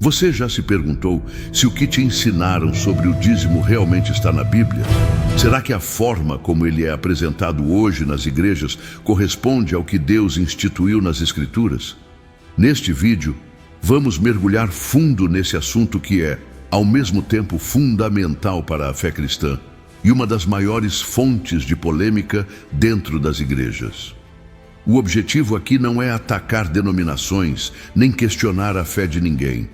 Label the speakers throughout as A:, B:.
A: Você já se perguntou se o que te ensinaram sobre o dízimo realmente está na Bíblia? Será que a forma como ele é apresentado hoje nas igrejas corresponde ao que Deus instituiu nas Escrituras? Neste vídeo, vamos mergulhar fundo nesse assunto que é, ao mesmo tempo, fundamental para a fé cristã e uma das maiores fontes de polêmica dentro das igrejas. O objetivo aqui não é atacar denominações, nem questionar a fé de ninguém,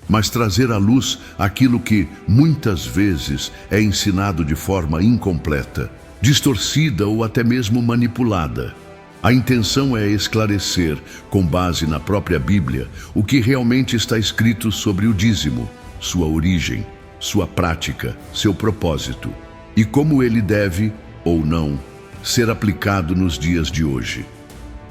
A: mas trazer à luz aquilo que, muitas vezes, é ensinado de forma incompleta, distorcida ou até mesmo manipulada. A intenção é esclarecer, com base na própria Bíblia, o que realmente está escrito sobre o dízimo, sua origem, sua prática, seu propósito, e como ele deve, ou não, ser aplicado nos dias de hoje.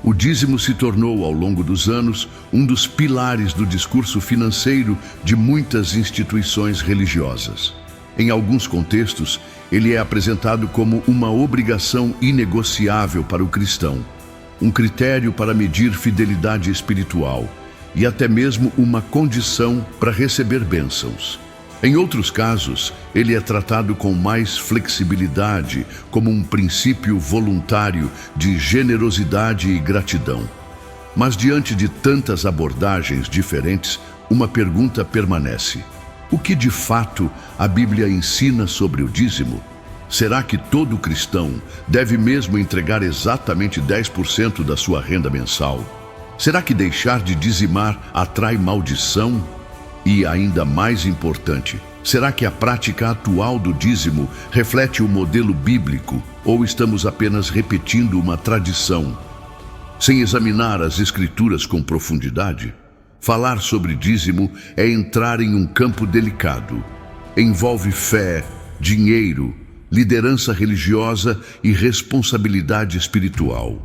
A: O dízimo se tornou, ao longo dos anos, um dos pilares do discurso financeiro de muitas instituições religiosas. Em alguns contextos, ele é apresentado como uma obrigação inegociável para o cristão, um critério para medir fidelidade espiritual e até mesmo uma condição para receber bênçãos. Em outros casos, ele é tratado com mais flexibilidade, como um princípio voluntário de generosidade e gratidão. Mas diante de tantas abordagens diferentes, uma pergunta permanece: o que de fato a Bíblia ensina sobre o dízimo? Será que todo cristão deve mesmo entregar exatamente 10% da sua renda mensal? Será que deixar de dizimar atrai maldição? E, ainda mais importante, será que a prática atual do dízimo reflete o modelo bíblico ou estamos apenas repetindo uma tradição? Sem examinar as Escrituras com profundidade, falar sobre dízimo é entrar em um campo delicado. Envolve fé, dinheiro, liderança religiosa e responsabilidade espiritual.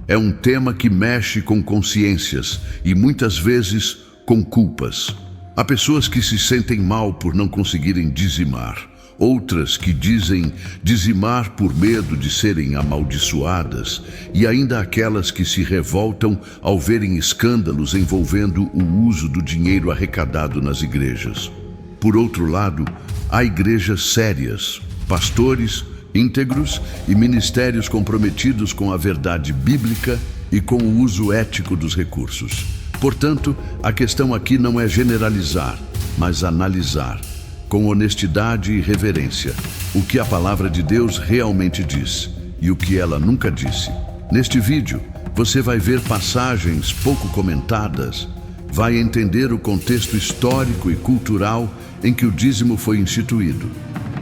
A: É um tema que mexe com consciências e muitas vezes com culpas. Há pessoas que se sentem mal por não conseguirem dizimar, outras que dizem dizimar por medo de serem amaldiçoadas, e ainda aquelas que se revoltam ao verem escândalos envolvendo o uso do dinheiro arrecadado nas igrejas. Por outro lado, há igrejas sérias, pastores íntegros e ministérios comprometidos com a verdade bíblica e com o uso ético dos recursos. Portanto, a questão aqui não é generalizar, mas analisar, com honestidade e reverência, o que a palavra de Deus realmente diz e o que ela nunca disse. Neste vídeo, você vai ver passagens pouco comentadas, vai entender o contexto histórico e cultural em que o dízimo foi instituído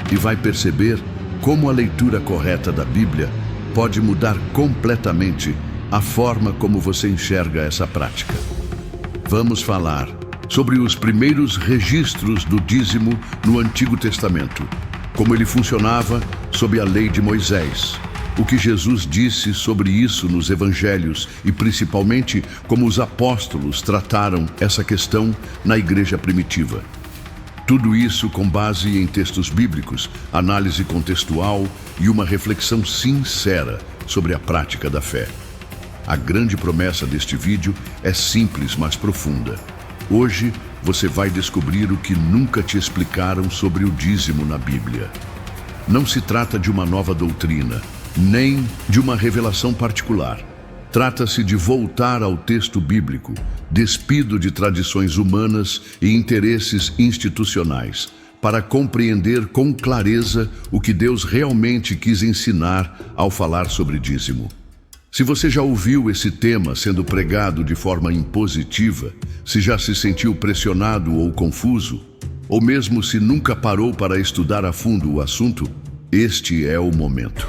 A: e vai perceber como a leitura correta da Bíblia pode mudar completamente a forma como você enxerga essa prática. Vamos falar sobre os primeiros registros do dízimo no Antigo Testamento, como ele funcionava sob a lei de Moisés, o que Jesus disse sobre isso nos Evangelhos e principalmente como os apóstolos trataram essa questão na igreja primitiva. Tudo isso com base em textos bíblicos, análise contextual e uma reflexão sincera sobre a prática da fé. A grande promessa deste vídeo é simples, mas profunda. Hoje você vai descobrir o que nunca te explicaram sobre o dízimo na Bíblia. Não se trata de uma nova doutrina, nem de uma revelação particular. Trata-se de voltar ao texto bíblico, despido de tradições humanas e interesses institucionais, para compreender com clareza o que Deus realmente quis ensinar ao falar sobre dízimo. Se você já ouviu esse tema sendo pregado de forma impositiva, se já se sentiu pressionado ou confuso, ou mesmo se nunca parou para estudar a fundo o assunto, este é o momento.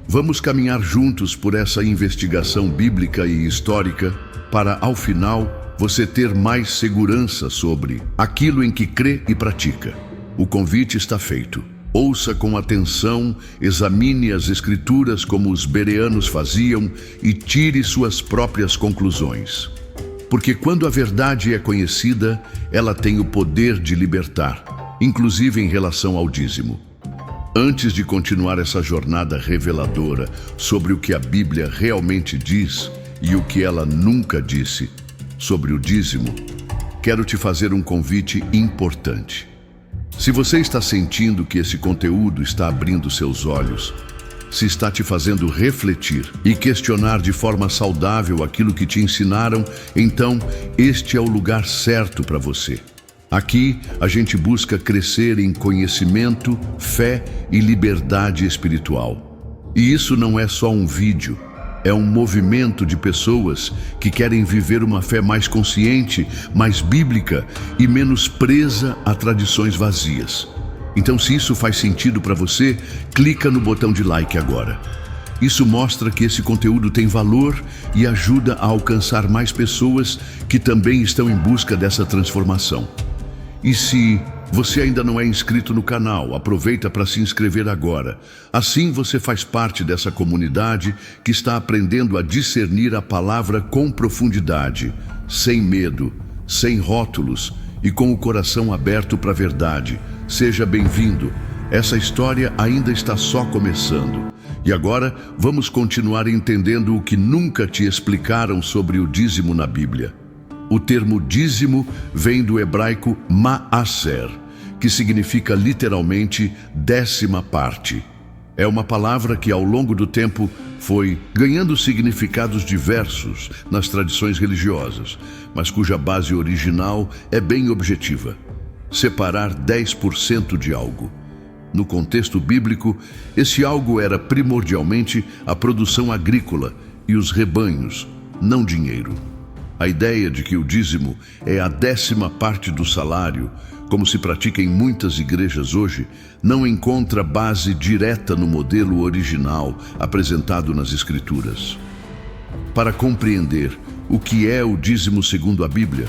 A: Vamos caminhar juntos por essa investigação bíblica e histórica para, ao final, você ter mais segurança sobre aquilo em que crê e pratica. O convite está feito. Ouça com atenção, examine as Escrituras como os bereanos faziam e tire suas próprias conclusões. Porque quando a verdade é conhecida, ela tem o poder de libertar, inclusive em relação ao dízimo. Antes de continuar essa jornada reveladora sobre o que a Bíblia realmente diz e o que ela nunca disse sobre o dízimo, quero te fazer um convite importante. Se você está sentindo que esse conteúdo está abrindo seus olhos, se está te fazendo refletir e questionar de forma saudável aquilo que te ensinaram, então este é o lugar certo para você. Aqui a gente busca crescer em conhecimento, fé e liberdade espiritual. E isso não é só um vídeo, é um movimento de pessoas que querem viver uma fé mais consciente, mais bíblica e menos presa a tradições vazias. Então, se isso faz sentido para você, clica no botão de like agora. Isso mostra que esse conteúdo tem valor e ajuda a alcançar mais pessoas que também estão em busca dessa transformação. E se você ainda não é inscrito no canal, aproveita para se inscrever agora. Assim você faz parte dessa comunidade que está aprendendo a discernir a palavra com profundidade, sem medo, sem rótulos e com o coração aberto para a verdade. Seja bem-vindo. Essa história ainda está só começando. E agora vamos continuar entendendo o que nunca te explicaram sobre o dízimo na Bíblia. O termo dízimo vem do hebraico ma'aser, que significa literalmente 10ª parte. É uma palavra que ao longo do tempo foi ganhando significados diversos nas tradições religiosas, mas cuja base original é bem objetiva: separar 10% de algo. No contexto bíblico, esse algo era primordialmente a produção agrícola e os rebanhos, não dinheiro. A ideia de que o dízimo é a 10ª parte do salário, como se pratica em muitas igrejas hoje, não encontra base direta no modelo original apresentado nas Escrituras. Para compreender o que é o dízimo segundo a Bíblia,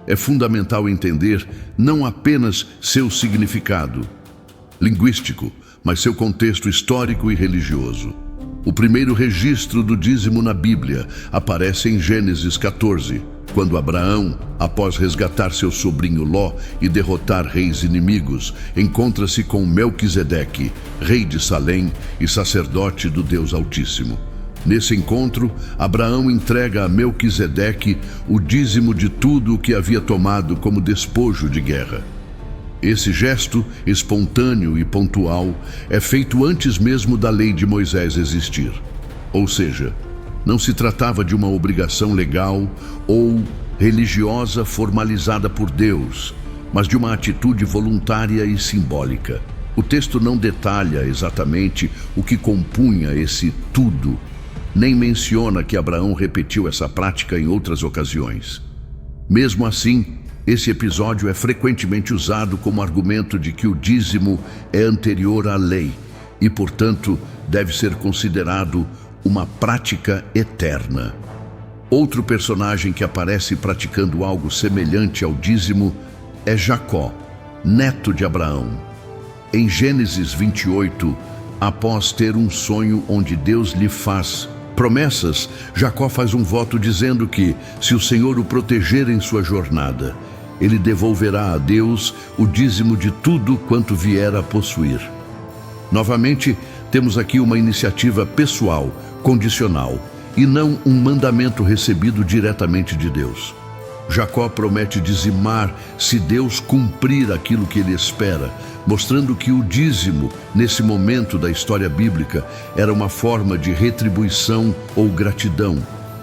A: é fundamental entender não apenas seu significado linguístico, mas seu contexto histórico e religioso. O primeiro registro do dízimo na Bíblia aparece em Gênesis 14, quando Abraão, após resgatar seu sobrinho Ló e derrotar reis inimigos, encontra-se com Melquisedeque, rei de Salém e sacerdote do Deus Altíssimo. Nesse encontro, Abraão entrega a Melquisedeque o dízimo de tudo o que havia tomado como despojo de guerra. Esse gesto, espontâneo e pontual, é feito antes mesmo da lei de Moisés existir. Ou seja, não se tratava de uma obrigação legal ou religiosa formalizada por Deus, mas de uma atitude voluntária e simbólica. O texto não detalha exatamente o que compunha esse tudo, nem menciona que Abraão repetiu essa prática em outras ocasiões. Mesmo assim, esse episódio é frequentemente usado como argumento de que o dízimo é anterior à lei e, portanto, deve ser considerado uma prática eterna. Outro personagem que aparece praticando algo semelhante ao dízimo é Jacó, neto de Abraão. Em Gênesis 28, após ter um sonho onde Deus lhe faz promessas, Jacó faz um voto dizendo que, se o Senhor o proteger em sua jornada, ele devolverá a Deus o dízimo de tudo quanto vier a possuir. Novamente, temos aqui uma iniciativa pessoal, condicional, e não um mandamento recebido diretamente de Deus. Jacó promete dizimar se Deus cumprir aquilo que ele espera, mostrando que o dízimo, nesse momento da história bíblica, era uma forma de retribuição ou gratidão,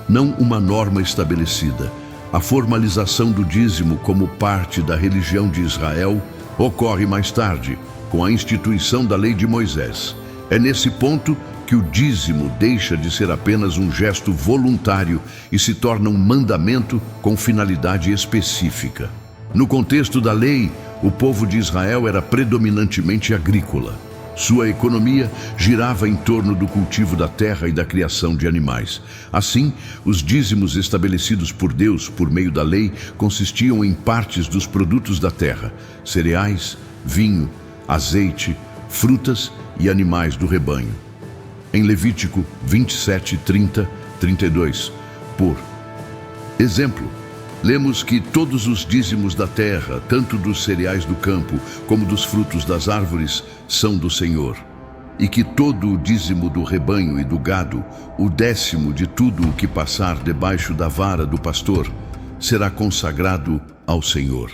A: não uma norma estabelecida. A formalização do dízimo como parte da religião de Israel ocorre mais tarde, com a instituição da lei de Moisés. É nesse ponto que o dízimo deixa de ser apenas um gesto voluntário e se torna um mandamento com finalidade específica. No contexto da lei, o povo de Israel era predominantemente agrícola. Sua economia girava em torno do cultivo da terra e da criação de animais. Assim, os dízimos estabelecidos por Deus por meio da lei consistiam em partes dos produtos da terra: cereais, vinho, azeite, frutas e animais do rebanho. Em Levítico 27, 30, 32, por exemplo, lemos que todos os dízimos da terra, tanto dos cereais do campo como dos frutos das árvores, são do Senhor, e que todo o dízimo do rebanho e do gado, o 10º de tudo o que passar debaixo da vara do pastor, será consagrado ao Senhor.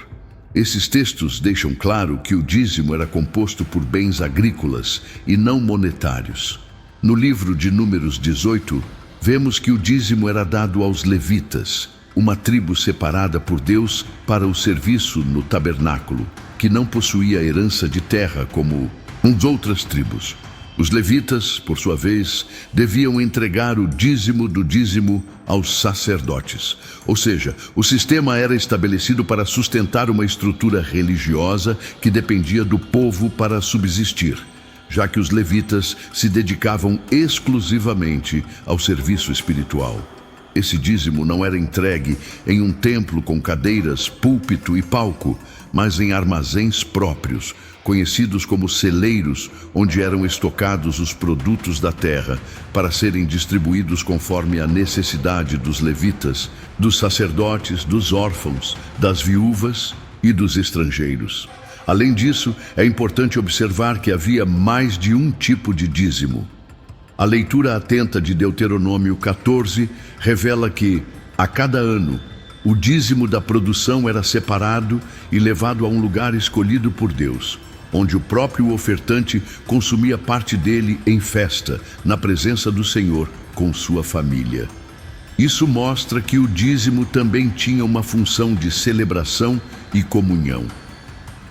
A: Esses textos deixam claro que o dízimo era composto por bens agrícolas e não monetários. No livro de Números 18, vemos que o dízimo era dado aos levitas, uma tribo separada por Deus para o serviço no tabernáculo, que não possuía herança de terra como as outras tribos. Os levitas, por sua vez, deviam entregar o dízimo do dízimo aos sacerdotes. Ou seja, o sistema era estabelecido para sustentar uma estrutura religiosa que dependia do povo para subsistir, já que os levitas se dedicavam exclusivamente ao serviço espiritual. Esse dízimo não era entregue em um templo com cadeiras, púlpito e palco, mas em armazéns próprios, conhecidos como celeiros, onde eram estocados os produtos da terra para serem distribuídos conforme a necessidade dos levitas, dos sacerdotes, dos órfãos, das viúvas e dos estrangeiros. Além disso, é importante observar que havia mais de um tipo de dízimo. A leitura atenta de Deuteronômio 14 revela que, a cada ano, o dízimo da produção era separado e levado a um lugar escolhido por Deus, onde o próprio ofertante consumia parte dele em festa, na presença do Senhor, com sua família. Isso mostra que o dízimo também tinha uma função de celebração e comunhão.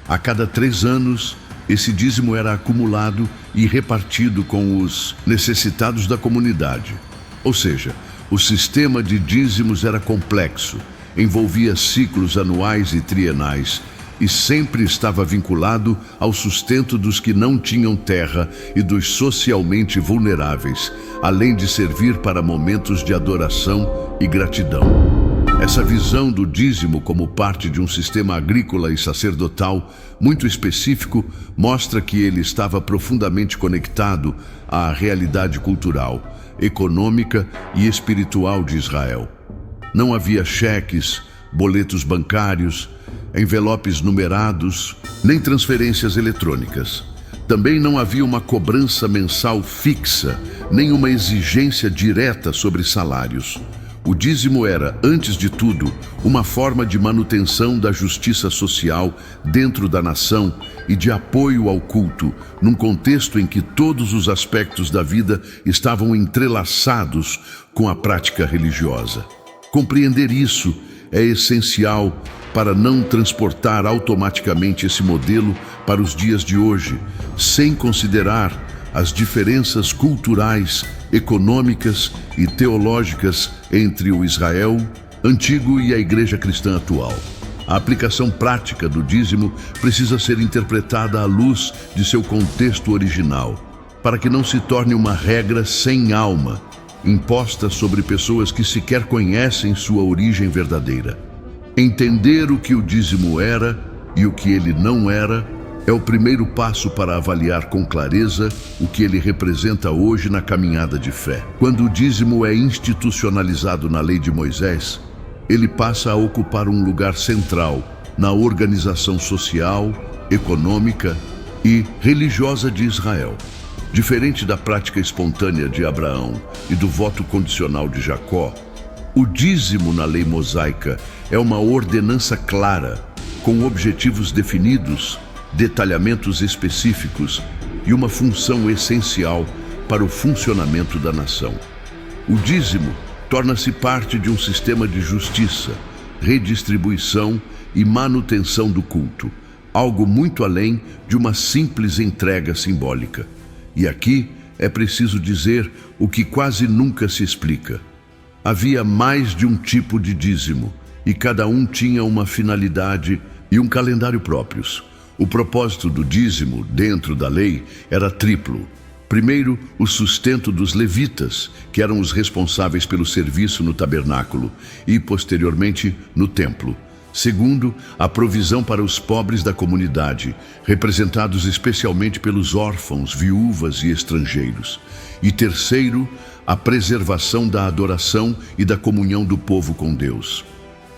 A: A cada 3 anos, esse dízimo era acumulado e repartido com os necessitados da comunidade. Ou seja, o sistema de dízimos era complexo, envolvia ciclos anuais e trienais e sempre estava vinculado ao sustento dos que não tinham terra e dos socialmente vulneráveis, além de servir para momentos de adoração e gratidão. Essa visão do dízimo como parte de um sistema agrícola e sacerdotal muito específico mostra que ele estava profundamente conectado à realidade cultural, econômica e espiritual de Israel. Não havia cheques, boletos bancários, envelopes numerados, nem transferências eletrônicas. Também não havia uma cobrança mensal fixa, nem uma exigência direta sobre salários. O dízimo era, antes de tudo, uma forma de manutenção da justiça social dentro da nação e de apoio ao culto, num contexto em que todos os aspectos da vida estavam entrelaçados com a prática religiosa. Compreender isso é essencial para não transportar automaticamente esse modelo para os dias de hoje, sem considerar as diferenças culturais, econômicas e teológicas entre o Israel antigo e a igreja cristã atual. A aplicação prática do dízimo precisa ser interpretada à luz de seu contexto original, para que não se torne uma regra sem alma, imposta sobre pessoas que sequer conhecem sua origem verdadeira. Entender o que o dízimo era e o que ele não era é o primeiro passo para avaliar com clareza o que ele representa hoje na caminhada de fé. Quando o dízimo é institucionalizado na lei de Moisés, ele passa a ocupar um lugar central na organização social, econômica e religiosa de Israel. Diferente da prática espontânea de Abraão e do voto condicional de Jacó, o dízimo na lei mosaica é uma ordenança clara, com objetivos definidos, detalhamentos específicos e uma função essencial para o funcionamento da nação. O dízimo torna-se parte de um sistema de justiça, redistribuição e manutenção do culto, algo muito além de uma simples entrega simbólica. E aqui é preciso dizer o que quase nunca se explica. Havia mais de um tipo de dízimo, e cada um tinha uma finalidade e um calendário próprios. O propósito do dízimo, dentro da lei, era triplo. Primeiro, o sustento dos levitas, que eram os responsáveis pelo serviço no tabernáculo e, posteriormente, no templo. Segundo, a provisão para os pobres da comunidade, representados especialmente pelos órfãos, viúvas e estrangeiros. E terceiro, a preservação da adoração e da comunhão do povo com Deus.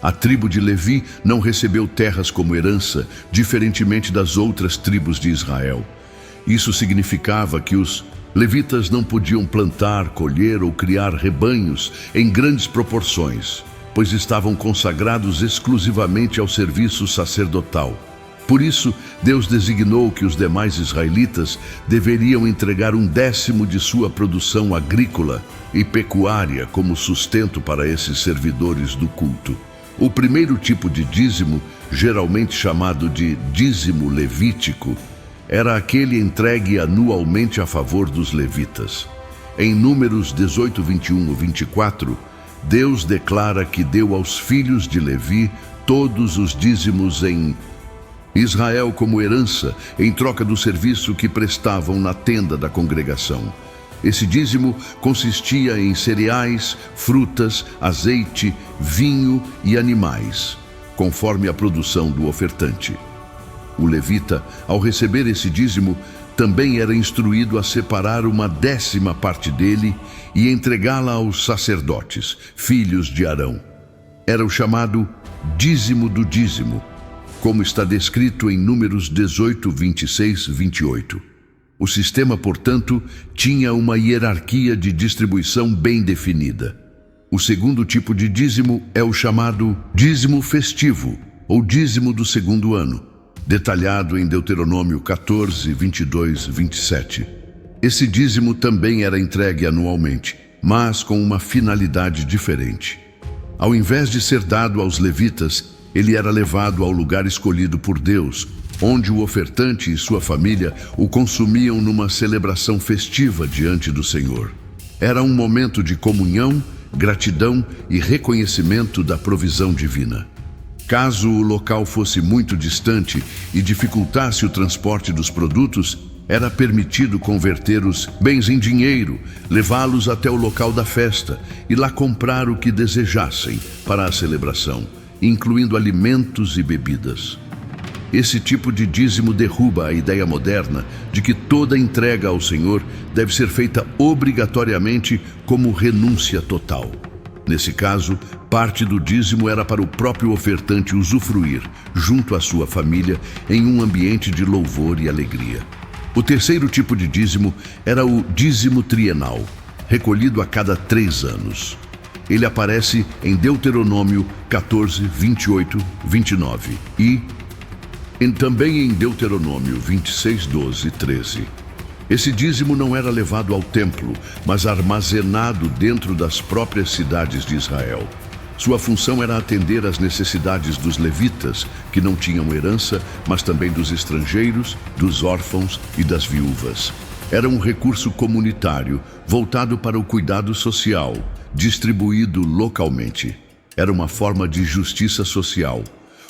A: A tribo de Levi não recebeu terras como herança, diferentemente das outras tribos de Israel. Isso significava que os levitas não podiam plantar, colher ou criar rebanhos em grandes proporções. pois estavam consagrados exclusivamente ao serviço sacerdotal. Por isso, Deus designou que os demais israelitas deveriam entregar 1/10 de sua produção agrícola e pecuária como sustento para esses servidores do culto. O primeiro tipo de dízimo, geralmente chamado de dízimo levítico, era aquele entregue anualmente a favor dos levitas. Em Números 18, 21 e 24, Deus declara que deu aos filhos de Levi todos os dízimos em Israel como herança, em troca do serviço que prestavam na tenda da congregação. Esse dízimo consistia em cereais, frutas, azeite, vinho e animais, conforme a produção do ofertante. O levita, ao receber esse dízimo, também era instruído a separar 1/10 parte dele e entregá-la aos sacerdotes, filhos de Arão. Era o chamado dízimo do dízimo, como está descrito em Números 18, 26 e 28. O sistema, portanto, tinha uma hierarquia de distribuição bem definida. O segundo tipo de dízimo é o chamado dízimo festivo, ou dízimo do segundo ano, detalhado em Deuteronômio 14, 22 e 27. Esse dízimo também era entregue anualmente, mas com uma finalidade diferente. Ao invés de ser dado aos levitas, ele era levado ao lugar escolhido por Deus, onde o ofertante e sua família o consumiam numa celebração festiva diante do Senhor. Era um momento de comunhão, gratidão e reconhecimento da provisão divina. Caso o local fosse muito distante e dificultasse o transporte dos produtos, era permitido converter os bens em dinheiro, levá-los até o local da festa e lá comprar o que desejassem para a celebração, incluindo alimentos e bebidas. Esse tipo de dízimo derruba a ideia moderna de que toda entrega ao Senhor deve ser feita obrigatoriamente como renúncia total. Nesse caso, parte do dízimo era para o próprio ofertante usufruir, junto à sua família, em um ambiente de louvor e alegria. O terceiro tipo de dízimo era o dízimo trienal, recolhido a cada 3 anos. Ele aparece em Deuteronômio 14, 28, 29 e também em Deuteronômio 26, 12 e 13. Esse dízimo não era levado ao templo, mas armazenado dentro das próprias cidades de Israel. Sua função era atender às necessidades dos levitas, que não tinham herança, mas também dos estrangeiros, dos órfãos e das viúvas. Era um recurso comunitário, voltado para o cuidado social, distribuído localmente. Era uma forma de justiça social,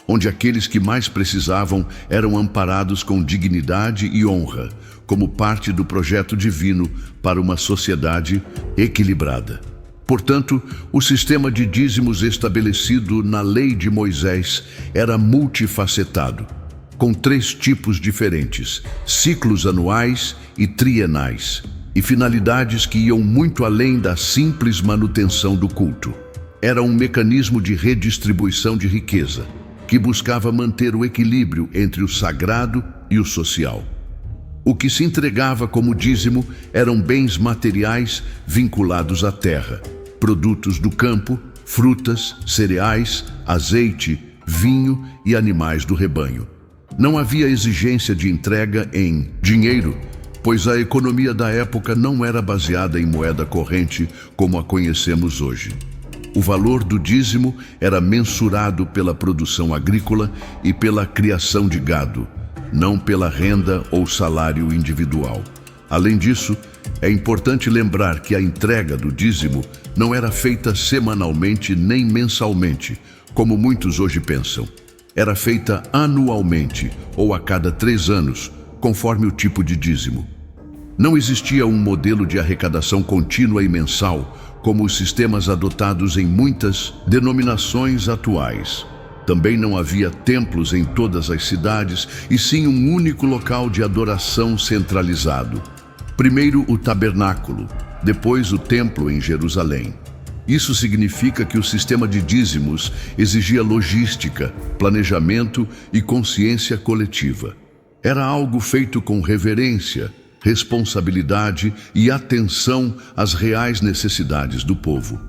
A: onde aqueles que mais precisavam eram amparados com dignidade e honra, como parte do projeto divino para uma sociedade equilibrada. Portanto, o sistema de dízimos estabelecido na lei de Moisés era multifacetado, com 3 tipos diferentes, ciclos anuais e trienais, e finalidades que iam muito além da simples manutenção do culto. Era um mecanismo de redistribuição de riqueza, que buscava manter o equilíbrio entre o sagrado e o social. O que se entregava como dízimo eram bens materiais vinculados à terra, produtos do campo, frutas, cereais, azeite, vinho e animais do rebanho. Não havia exigência de entrega em dinheiro, pois a economia da época não era baseada em moeda corrente como a conhecemos hoje. O valor do dízimo era mensurado pela produção agrícola e pela criação de gado, não pela renda ou salário individual. Além disso, é importante lembrar que a entrega do dízimo não era feita semanalmente nem mensalmente, como muitos hoje pensam. Era feita anualmente ou a cada 3 anos, conforme o tipo de dízimo. Não existia um modelo de arrecadação contínua e mensal, como os sistemas adotados em muitas denominações atuais. Também não havia templos em todas as cidades, e sim um único local de adoração centralizado. Primeiro o tabernáculo, depois o templo em Jerusalém. Isso significa que o sistema de dízimos exigia logística, planejamento e consciência coletiva. Era algo feito com reverência, responsabilidade e atenção às reais necessidades do povo.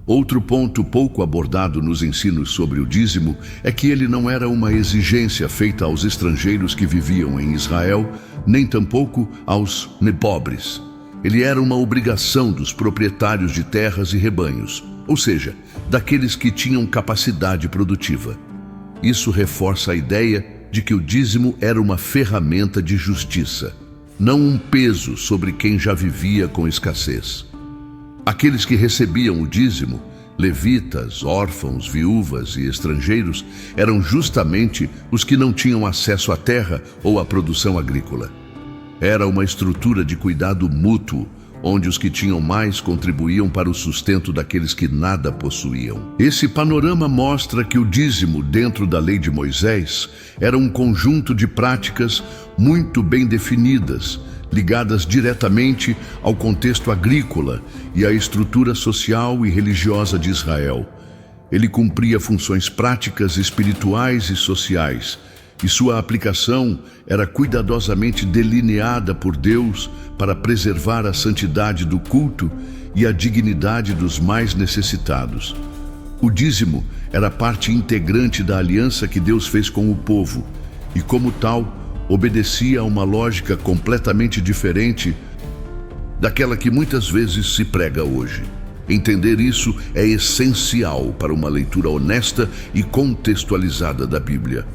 A: Outro ponto pouco abordado nos ensinos sobre o dízimo é que ele não era uma exigência feita aos estrangeiros que viviam em Israel, nem tampouco aos pobres. Ele era uma obrigação dos proprietários de terras e rebanhos, ou seja, daqueles que tinham capacidade produtiva. Isso reforça a ideia de que o dízimo era uma ferramenta de justiça, não um peso sobre quem já vivia com escassez. Aqueles que recebiam o dízimo, levitas, órfãos, viúvas e estrangeiros, eram justamente os que não tinham acesso à terra ou à produção agrícola. Era uma estrutura de cuidado mútuo, onde os que tinham mais contribuíam para o sustento daqueles que nada possuíam. Esse panorama mostra que o dízimo, dentro da lei de Moisés, era um conjunto de práticas muito bem definidas, ligadas diretamente ao contexto agrícola e à estrutura social e religiosa de Israel. Ele cumpria funções práticas, espirituais e sociais, e sua aplicação era cuidadosamente delineada por Deus para preservar a santidade do culto e a dignidade dos mais necessitados. O dízimo era parte integrante da aliança que Deus fez com o povo, e como tal, obedecia a uma lógica completamente diferente daquela que muitas vezes se prega hoje. Entender isso é essencial para uma leitura honesta e contextualizada da Bíblia.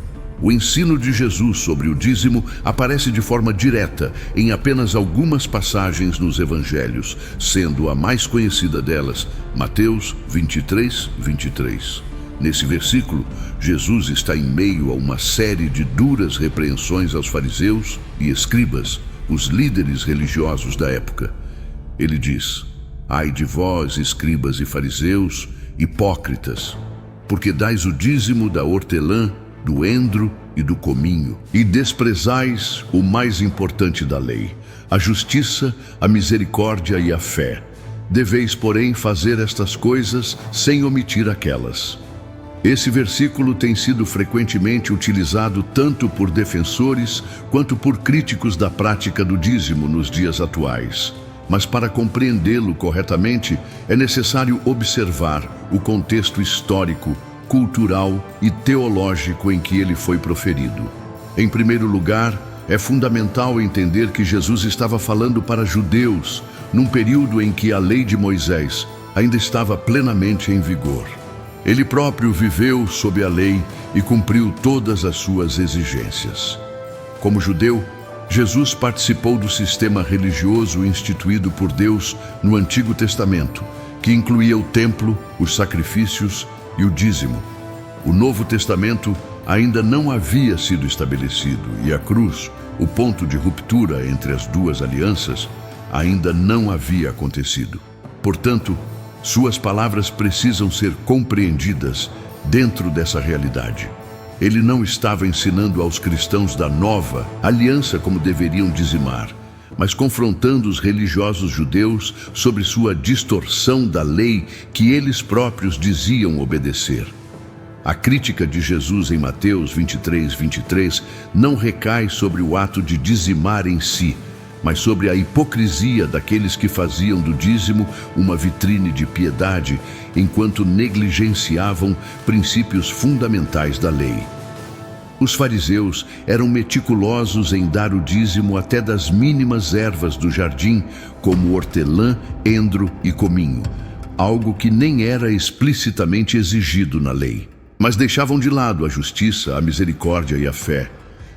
A: O ensino de Jesus sobre o dízimo aparece de forma direta em apenas algumas passagens nos Evangelhos, sendo a mais conhecida delas Mateus 23:23. Nesse versículo, Jesus está em meio a uma série de duras repreensões aos fariseus e escribas, os líderes religiosos da época. Ele diz: "Ai de vós, escribas e fariseus, hipócritas, porque dais o dízimo da hortelã, do endro e do cominho, e desprezais o mais importante da lei, a justiça, a misericórdia e a fé. Deveis, porém, fazer estas coisas sem omitir aquelas." Esse versículo tem sido frequentemente utilizado tanto por defensores quanto por críticos da prática do dízimo nos dias atuais. Mas para compreendê-lo corretamente, é necessário observar o contexto histórico, cultural e teológico em que ele foi proferido. Em primeiro lugar, é fundamental entender que Jesus estava falando para judeus, num período em que a lei de Moisés ainda estava plenamente em vigor. Ele próprio viveu sob a lei e cumpriu todas as suas exigências. Como judeu, Jesus participou do sistema religioso instituído por Deus no Antigo Testamento, que incluía o templo, os sacrifícios e o dízimo. O Novo Testamento ainda não havia sido estabelecido e a cruz, o ponto de ruptura entre as duas alianças, ainda não havia acontecido. Portanto, suas palavras precisam ser compreendidas dentro dessa realidade. Ele não estava ensinando aos cristãos da nova aliança como deveriam dizimar, mas confrontando os religiosos judeus sobre sua distorção da lei que eles próprios diziam obedecer. A crítica de Jesus em Mateus 23:23 não recai sobre o ato de dizimar em si, mas sobre a hipocrisia daqueles que faziam do dízimo uma vitrine de piedade, enquanto negligenciavam princípios fundamentais da lei. Os fariseus eram meticulosos em dar o dízimo até das mínimas ervas do jardim, como hortelã, endro e cominho, algo que nem era explicitamente exigido na lei. Mas deixavam de lado a justiça, a misericórdia e a fé.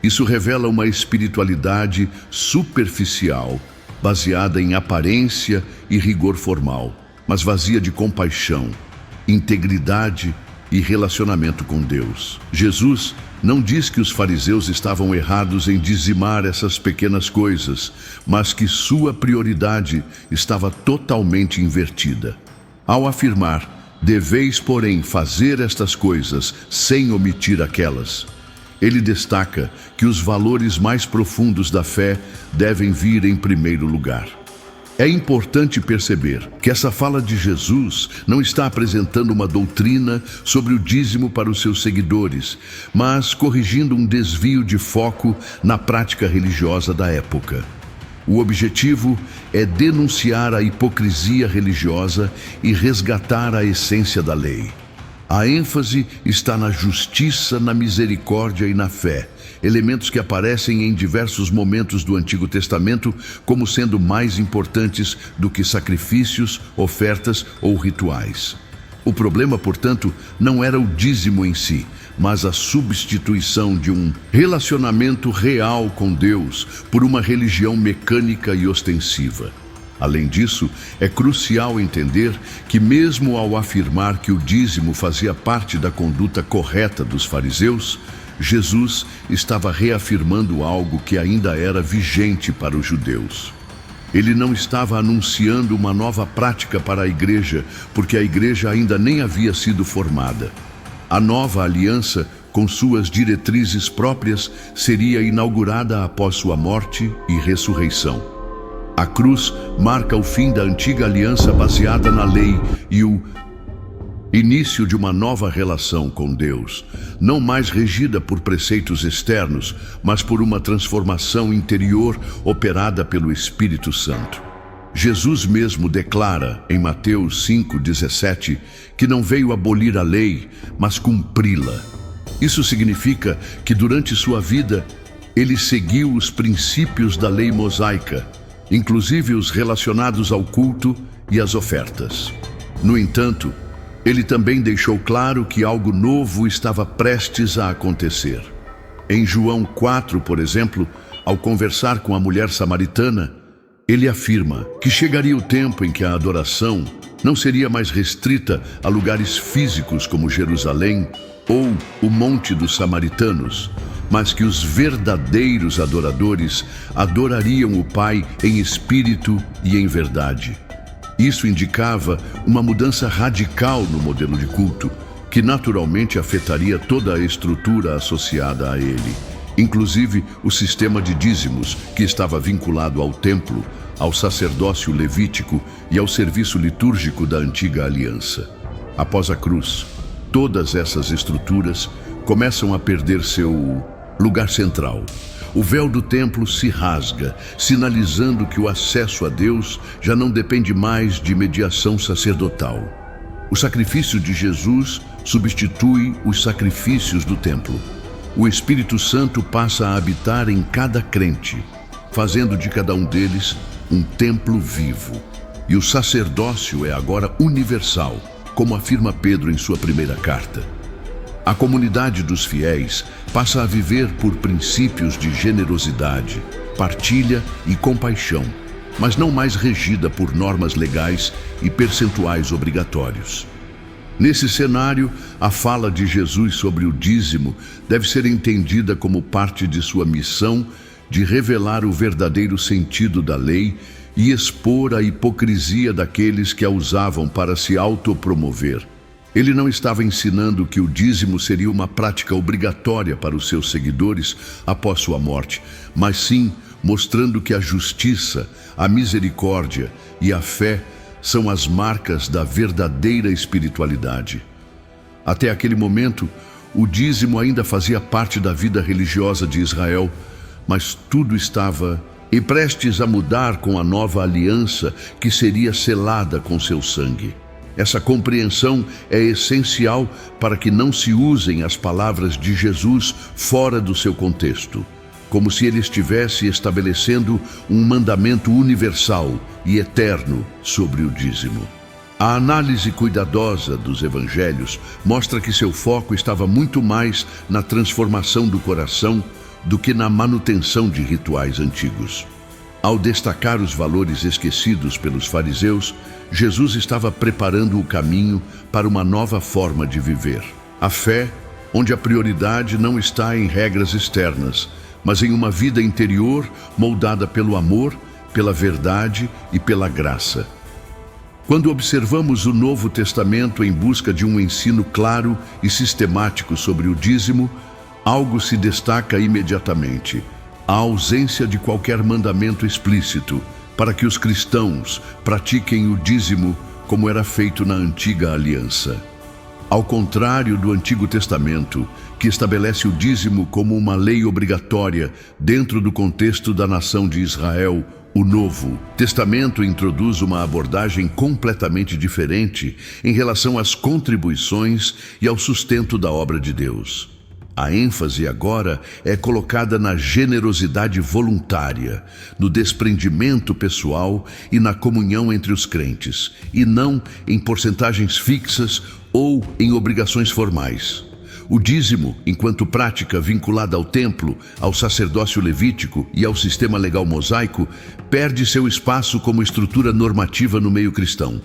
A: Isso revela uma espiritualidade superficial, baseada em aparência e rigor formal, mas vazia de compaixão, integridade e relacionamento com Deus. Jesus não diz que os fariseus estavam errados em dizimar essas pequenas coisas, mas que sua prioridade estava totalmente invertida. Ao afirmar: "Deveis, porém, fazer estas coisas sem omitir aquelas", ele destaca que os valores mais profundos da fé devem vir em primeiro lugar. É importante perceber que essa fala de Jesus não está apresentando uma doutrina sobre o dízimo para os seus seguidores, mas corrigindo um desvio de foco na prática religiosa da época. O objetivo é denunciar a hipocrisia religiosa e resgatar a essência da lei. A ênfase está na justiça, na misericórdia e na fé, elementos que aparecem em diversos momentos do Antigo Testamento como sendo mais importantes do que sacrifícios, ofertas ou rituais. O problema, portanto, não era o dízimo em si, mas a substituição de um relacionamento real com Deus por uma religião mecânica e ostensiva. Além disso, é crucial entender que mesmo ao afirmar que o dízimo fazia parte da conduta correta dos fariseus, Jesus estava reafirmando algo que ainda era vigente para os judeus. Ele não estava anunciando uma nova prática para a igreja, porque a igreja ainda nem havia sido formada. A nova aliança, com suas diretrizes próprias, seria inaugurada após sua morte e ressurreição. A cruz marca o fim da antiga aliança baseada na lei e o início de uma nova relação com Deus, não mais regida por preceitos externos, mas por uma transformação interior operada pelo Espírito Santo. Jesus mesmo declara em Mateus 5,17 que não veio abolir a lei, mas cumpri-la. Isso significa que durante sua vida, ele seguiu os princípios da lei mosaica, inclusive os relacionados ao culto e às ofertas. No entanto, ele também deixou claro que algo novo estava prestes a acontecer. Em João 4, por exemplo, ao conversar com a mulher samaritana, ele afirma que chegaria o tempo em que a adoração não seria mais restrita a lugares físicos como Jerusalém ou o Monte dos Samaritanos, mas que os verdadeiros adoradores adorariam o Pai em espírito e em verdade. Isso indicava uma mudança radical no modelo de culto, que naturalmente afetaria toda a estrutura associada a ele, inclusive o sistema de dízimos, que estava vinculado ao templo, ao sacerdócio levítico e ao serviço litúrgico da antiga aliança. Após a cruz, todas essas estruturas começam a perder seu lugar central. O véu do templo se rasga, sinalizando que o acesso a Deus já não depende mais de mediação sacerdotal. O sacrifício de Jesus substitui os sacrifícios do templo. O Espírito Santo passa a habitar em cada crente, fazendo de cada um deles um templo vivo. E o sacerdócio é agora universal, como afirma Pedro em sua primeira carta. A comunidade dos fiéis passa a viver por princípios de generosidade, partilha e compaixão, mas não mais regida por normas legais e percentuais obrigatórios. Nesse cenário, a fala de Jesus sobre o dízimo deve ser entendida como parte de sua missão de revelar o verdadeiro sentido da lei e expor a hipocrisia daqueles que a usavam para se autopromover. Ele não estava ensinando que o dízimo seria uma prática obrigatória para os seus seguidores após sua morte, mas sim mostrando que a justiça, a misericórdia e a fé são as marcas da verdadeira espiritualidade. Até aquele momento, o dízimo ainda fazia parte da vida religiosa de Israel, mas tudo estava prestes a mudar com a nova aliança que seria selada com seu sangue. Essa compreensão é essencial para que não se usem as palavras de Jesus fora do seu contexto, como se ele estivesse estabelecendo um mandamento universal e eterno sobre o dízimo. A análise cuidadosa dos evangelhos mostra que seu foco estava muito mais na transformação do coração do que na manutenção de rituais antigos. Ao destacar os valores esquecidos pelos fariseus, Jesus estava preparando o caminho para uma nova forma de viver. A fé, onde a prioridade não está em regras externas, mas em uma vida interior moldada pelo amor, pela verdade e pela graça. Quando observamos o Novo Testamento em busca de um ensino claro e sistemático sobre o dízimo, algo se destaca imediatamente: a ausência de qualquer mandamento explícito para que os cristãos pratiquem o dízimo como era feito na antiga aliança. Ao contrário do Antigo Testamento, que estabelece o dízimo como uma lei obrigatória dentro do contexto da nação de Israel, O Novo Testamento introduz uma abordagem completamente diferente em relação às contribuições e ao sustento da obra de Deus. A ênfase agora é colocada na generosidade voluntária, no desprendimento pessoal e na comunhão entre os crentes, e não em porcentagens fixas ou em obrigações formais. O dízimo, enquanto prática vinculada ao templo, ao sacerdócio levítico e ao sistema legal mosaico, perde seu espaço como estrutura normativa no meio cristão.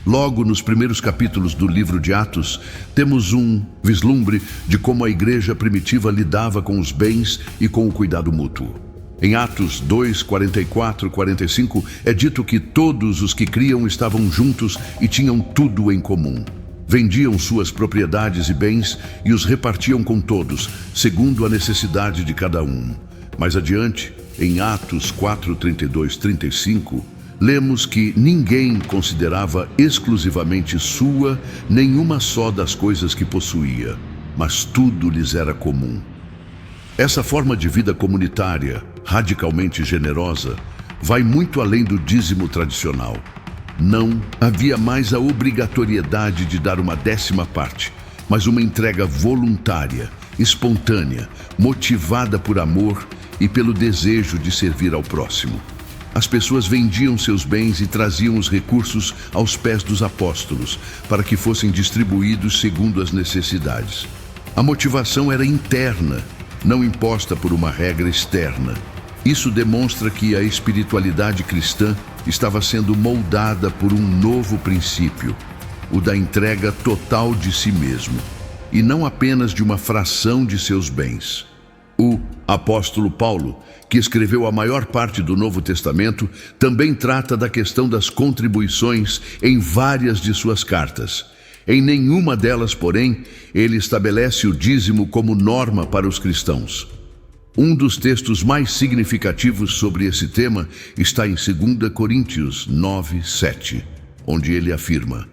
A: Logo nos primeiros capítulos do livro de Atos, temos um vislumbre de como a igreja primitiva lidava com os bens e com o cuidado mútuo. Em Atos 2, 44 e 45, é dito que todos os que criam estavam juntos e tinham tudo em comum. Vendiam suas propriedades e bens e os repartiam com todos, segundo a necessidade de cada um. Mais adiante, em Atos 4, 32 e 35, lemos que ninguém considerava exclusivamente sua nenhuma só das coisas que possuía, mas tudo lhes era comum. Essa forma de vida comunitária, radicalmente generosa, vai muito além do dízimo tradicional. Não havia mais a obrigatoriedade de dar uma 10ª parte, mas uma entrega voluntária, espontânea, motivada por amor e pelo desejo de servir ao próximo. As pessoas vendiam seus bens e traziam os recursos aos pés dos apóstolos, para que fossem distribuídos segundo as necessidades. A motivação era interna, não imposta por uma regra externa. Isso demonstra que a espiritualidade cristã estava sendo moldada por um novo princípio, o da entrega total de si mesmo, e não apenas de uma fração de seus bens. O apóstolo Paulo, que escreveu a maior parte do Novo Testamento, também trata da questão das contribuições em várias de suas cartas. Em nenhuma delas, porém, ele estabelece o dízimo como norma para os cristãos. Um dos textos mais significativos sobre esse tema está em 2 Coríntios 9, 7, onde ele afirma: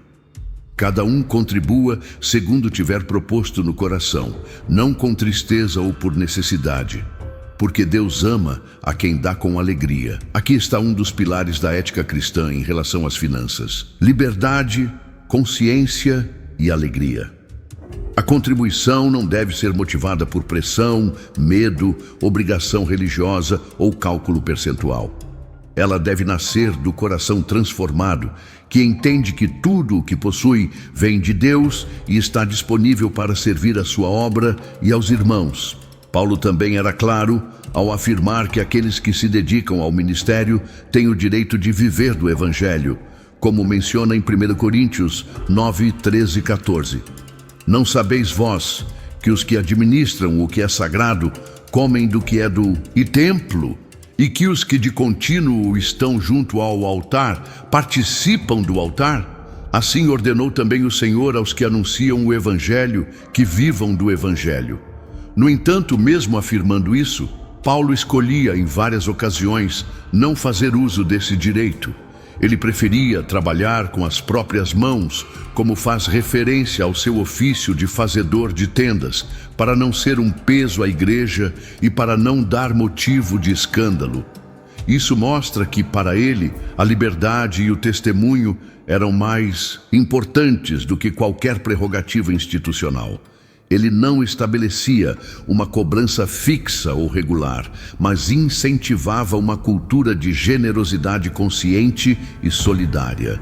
A: cada um contribua segundo tiver proposto no coração, não com tristeza ou por necessidade, porque Deus ama a quem dá com alegria. Aqui está um dos pilares da ética cristã em relação às finanças: liberdade, consciência e alegria. A contribuição não deve ser motivada por pressão, medo, obrigação religiosa ou cálculo percentual. Ela deve nascer do coração transformado, que entende que tudo o que possui vem de Deus e está disponível para servir a sua obra e aos irmãos. Paulo também era claro ao afirmar que aqueles que se dedicam ao ministério têm o direito de viver do Evangelho, como menciona em 1 Coríntios 9, 13 e 14. Não sabeis vós que os que administram o que é sagrado comem do que é do templo, e que os que de contínuo estão junto ao altar participam do altar? Assim ordenou também o Senhor aos que anunciam o Evangelho que vivam do Evangelho. No entanto, mesmo afirmando isso, Paulo escolhia em várias ocasiões não fazer uso desse direito. Ele preferia trabalhar com as próprias mãos, como faz referência ao seu ofício de fazedor de tendas, para não ser um peso à igreja e para não dar motivo de escândalo. Isso mostra que, para ele, a liberdade e o testemunho eram mais importantes do que qualquer prerrogativa institucional. Ele não estabelecia uma cobrança fixa ou regular, mas incentivava uma cultura de generosidade consciente e solidária.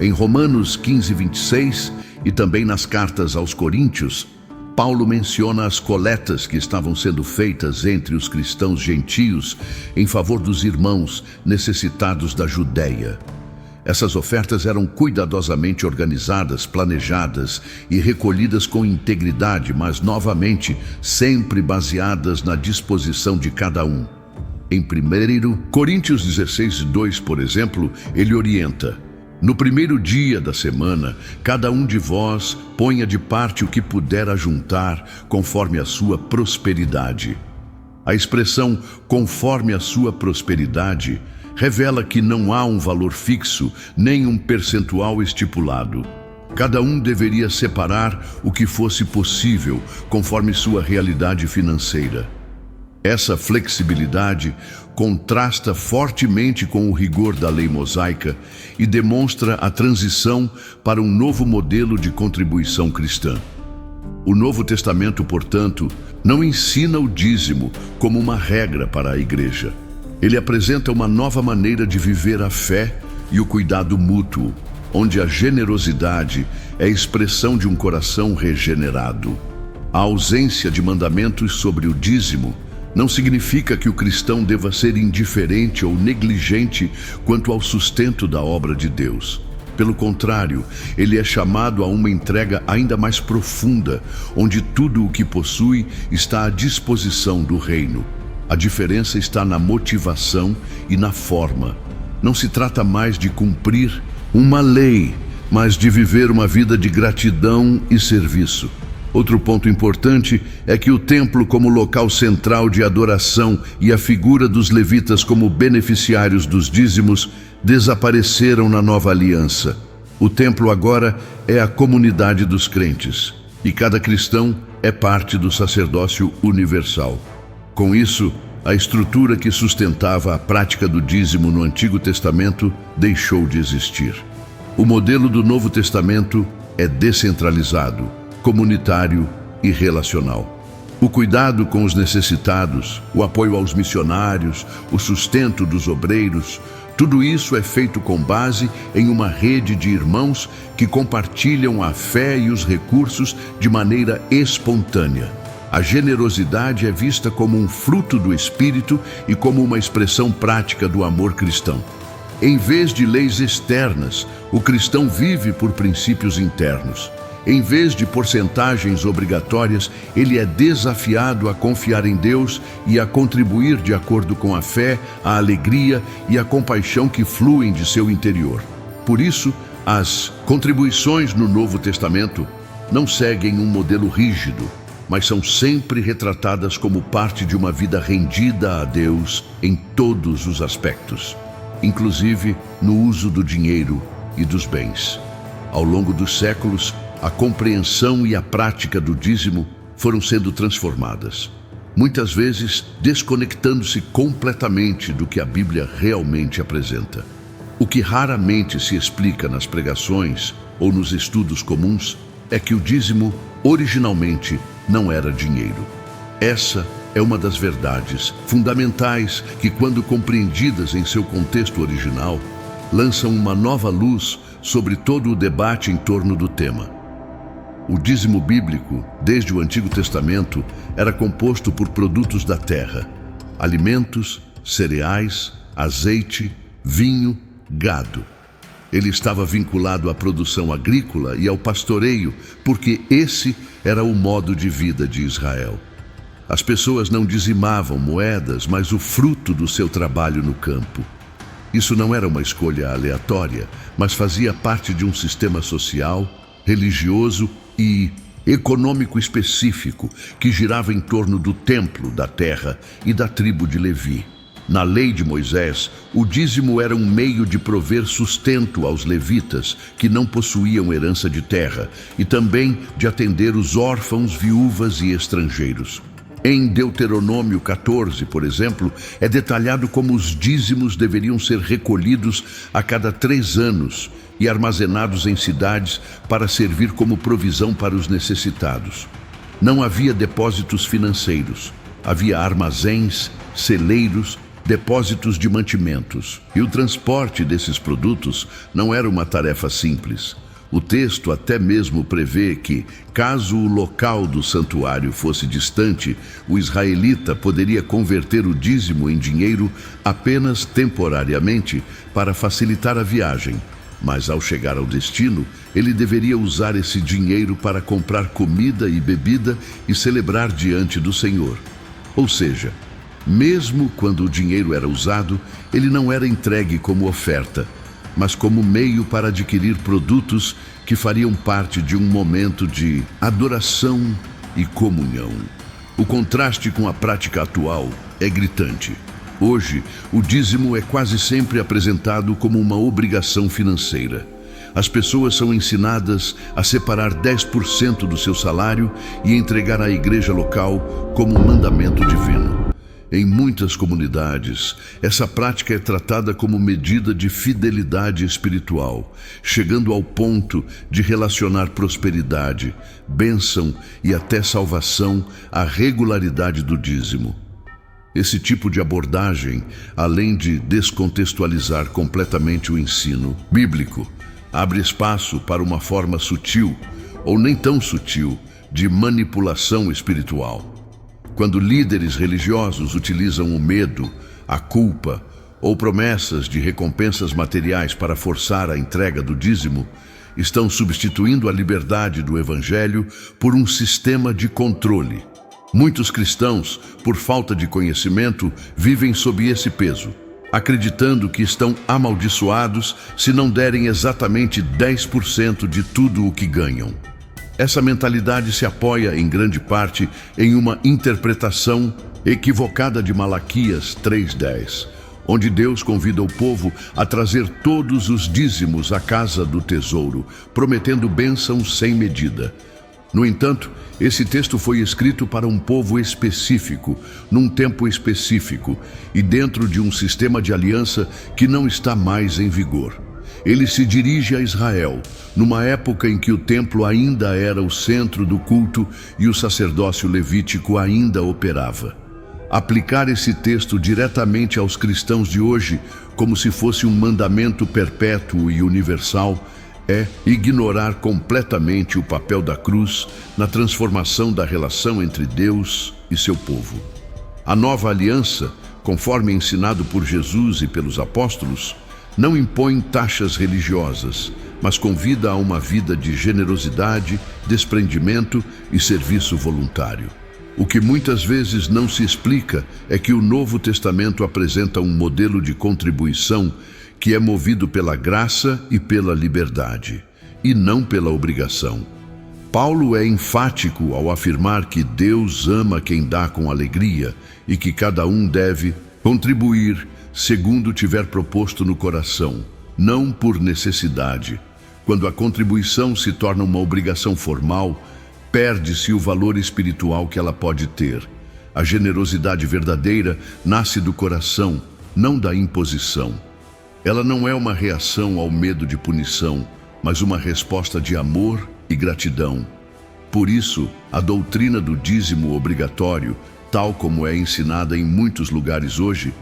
A: Em Romanos 15, 26 e também nas cartas aos Coríntios, Paulo menciona as coletas que estavam sendo feitas entre os cristãos gentios em favor dos irmãos necessitados da Judéia. Essas ofertas eram cuidadosamente organizadas, planejadas e recolhidas com integridade, mas novamente sempre baseadas na disposição de cada um. Em 1 Coríntios 16, 2, por exemplo, ele orienta: no primeiro dia da semana, cada um de vós ponha de parte o que puder ajuntar, conforme a sua prosperidade. A expressão conforme a sua prosperidade revela que não há um valor fixo, nem um percentual estipulado. Cada um deveria separar o que fosse possível, conforme sua realidade financeira. Essa flexibilidade contrasta fortemente com o rigor da lei mosaica e demonstra a transição para um novo modelo de contribuição cristã. O Novo Testamento, portanto, não ensina o dízimo como uma regra para a igreja. Ele apresenta uma nova maneira de viver a fé e o cuidado mútuo, onde a generosidade é expressão de um coração regenerado. A ausência de mandamentos sobre o dízimo não significa que o cristão deva ser indiferente ou negligente quanto ao sustento da obra de Deus. Pelo contrário, ele é chamado a uma entrega ainda mais profunda, onde tudo o que possui está à disposição do reino. A diferença está na motivação e na forma. Não se trata mais de cumprir uma lei, mas de viver uma vida de gratidão e serviço. Outro ponto importante é que o templo como local central de adoração e a figura dos levitas como beneficiários dos dízimos desapareceram na nova aliança. O templo agora é a comunidade dos crentes, e cada cristão é parte do sacerdócio universal. Com isso, a estrutura que sustentava a prática do dízimo no Antigo Testamento deixou de existir. O modelo do Novo Testamento é descentralizado, comunitário e relacional. O cuidado com os necessitados, o apoio aos missionários, o sustento dos obreiros, tudo isso é feito com base em uma rede de irmãos que compartilham a fé e os recursos de maneira espontânea. A generosidade é vista como um fruto do Espírito e como uma expressão prática do amor cristão. Em vez de leis externas, o cristão vive por princípios internos. Em vez de porcentagens obrigatórias, ele é desafiado a confiar em Deus e a contribuir de acordo com a fé, a alegria e a compaixão que fluem de seu interior. Por isso, as contribuições no Novo Testamento não seguem um modelo rígido, mas são sempre retratadas como parte de uma vida rendida a Deus em todos os aspectos, inclusive no uso do dinheiro e dos bens. Ao longo dos séculos, a compreensão e a prática do dízimo foram sendo transformadas, muitas vezes desconectando-se completamente do que a Bíblia realmente apresenta. O que raramente se explica nas pregações ou nos estudos comuns é que o dízimo originalmente não era dinheiro. Essa é uma das verdades fundamentais que, quando compreendidas em seu contexto original, lançam uma nova luz sobre todo o debate em torno do tema. O dízimo bíblico, desde o Antigo Testamento, era composto por produtos da terra: alimentos, cereais, azeite, vinho, gado. Ele estava vinculado à produção agrícola e ao pastoreio, porque esse era o modo de vida de Israel. As pessoas não dizimavam moedas, mas o fruto do seu trabalho no campo. Isso não era uma escolha aleatória, mas fazia parte de um sistema social, religioso e econômico específico que girava em torno do templo, da terra e da tribo de Levi. Na lei de Moisés, o dízimo era um meio de prover sustento aos levitas que não possuíam herança de terra e também de atender os órfãos, viúvas e estrangeiros. Em Deuteronômio 14, por exemplo, é detalhado como os dízimos deveriam ser recolhidos a cada 3 anos e armazenados em cidades para servir como provisão para os necessitados. Não havia depósitos financeiros, havia armazéns, celeiros, depósitos de mantimentos. E o transporte desses produtos não era uma tarefa simples. O texto até mesmo prevê que, caso o local do santuário fosse distante, o israelita poderia converter o dízimo em dinheiro apenas temporariamente para facilitar a viagem. Mas ao chegar ao destino, ele deveria usar esse dinheiro para comprar comida e bebida e celebrar diante do Senhor. Ou seja, mesmo quando o dinheiro era usado, ele não era entregue como oferta, mas como meio para adquirir produtos que fariam parte de um momento de adoração e comunhão. O contraste com a prática atual é gritante. Hoje, o dízimo é quase sempre apresentado como uma obrigação financeira. As pessoas são ensinadas a separar 10% do seu salário e entregar à igreja local como um mandamento divino. Em muitas comunidades, essa prática é tratada como medida de fidelidade espiritual, chegando ao ponto de relacionar prosperidade, bênção e até salvação à regularidade do dízimo. Esse tipo de abordagem, além de descontextualizar completamente o ensino bíblico, abre espaço para uma forma sutil, ou nem tão sutil, de manipulação espiritual. Quando líderes religiosos utilizam o medo, a culpa ou promessas de recompensas materiais para forçar a entrega do dízimo, estão substituindo a liberdade do Evangelho por um sistema de controle. Muitos cristãos, por falta de conhecimento, vivem sob esse peso, acreditando que estão amaldiçoados se não derem exatamente 10% de tudo o que ganham. Essa mentalidade se apoia, em grande parte, em uma interpretação equivocada de Malaquias 3:10, onde Deus convida o povo a trazer todos os dízimos à casa do tesouro, prometendo bênçãos sem medida. No entanto, esse texto foi escrito para um povo específico, num tempo específico e dentro de um sistema de aliança que não está mais em vigor. Ele se dirige a Israel, numa época em que o templo ainda era o centro do culto e o sacerdócio levítico ainda operava. Aplicar esse texto diretamente aos cristãos de hoje, como se fosse um mandamento perpétuo e universal, é ignorar completamente o papel da cruz na transformação da relação entre Deus e seu povo. A nova aliança, conforme ensinado por Jesus e pelos apóstolos, não impõe taxas religiosas, mas convida a uma vida de generosidade, desprendimento e serviço voluntário. O que muitas vezes não se explica é que o Novo Testamento apresenta um modelo de contribuição que é movido pela graça e pela liberdade, e não pela obrigação. Paulo é enfático ao afirmar que Deus ama quem dá com alegria e que cada um deve contribuir segundo tiver proposto no coração, não por necessidade. Quando a contribuição se torna uma obrigação formal, perde-se o valor espiritual que ela pode ter. A generosidade verdadeira nasce do coração, não da imposição. Ela não é uma reação ao medo de punição, mas uma resposta de amor e gratidão. Por isso, a doutrina do dízimo obrigatório, tal como é ensinada em muitos lugares hoje,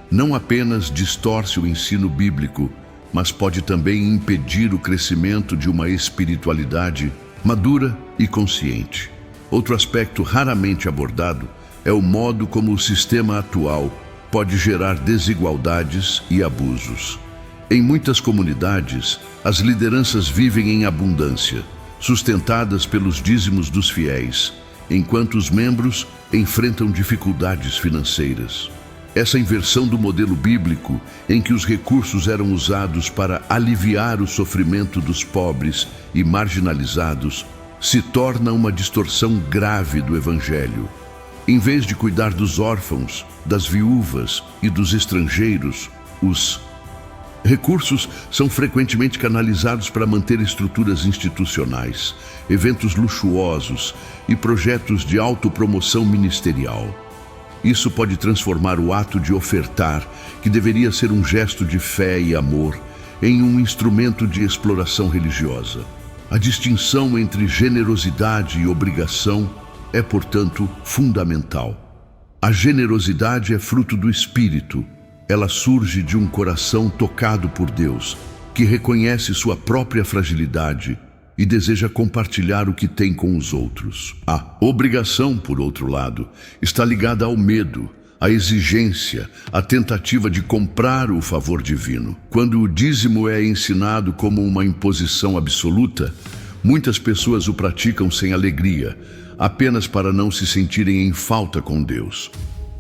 A: não apenas distorce o ensino bíblico, mas pode também impedir o crescimento de uma espiritualidade madura e consciente. Outro aspecto raramente abordado é o modo como o sistema atual pode gerar desigualdades e abusos. Em muitas comunidades, as lideranças vivem em abundância, sustentadas pelos dízimos dos fiéis, enquanto os membros enfrentam dificuldades financeiras. Essa inversão do modelo bíblico, em que os recursos eram usados para aliviar o sofrimento dos pobres e marginalizados, se torna uma distorção grave do Evangelho. Em vez de cuidar dos órfãos, das viúvas e dos estrangeiros, os recursos são frequentemente canalizados para manter estruturas institucionais, eventos luxuosos e projetos de autopromoção ministerial. Isso pode transformar o ato de ofertar, que deveria ser um gesto de fé e amor, em um instrumento de exploração religiosa. A distinção entre generosidade e obrigação é, portanto, fundamental. A generosidade é fruto do Espírito. Ela surge de um coração tocado por Deus, que reconhece sua própria fragilidade e deseja compartilhar o que tem com os outros. A obrigação, por outro lado, está ligada ao medo, à exigência, à tentativa de comprar o favor divino. Quando o dízimo é ensinado como uma imposição absoluta, muitas pessoas o praticam sem alegria, apenas para não se sentirem em falta com Deus.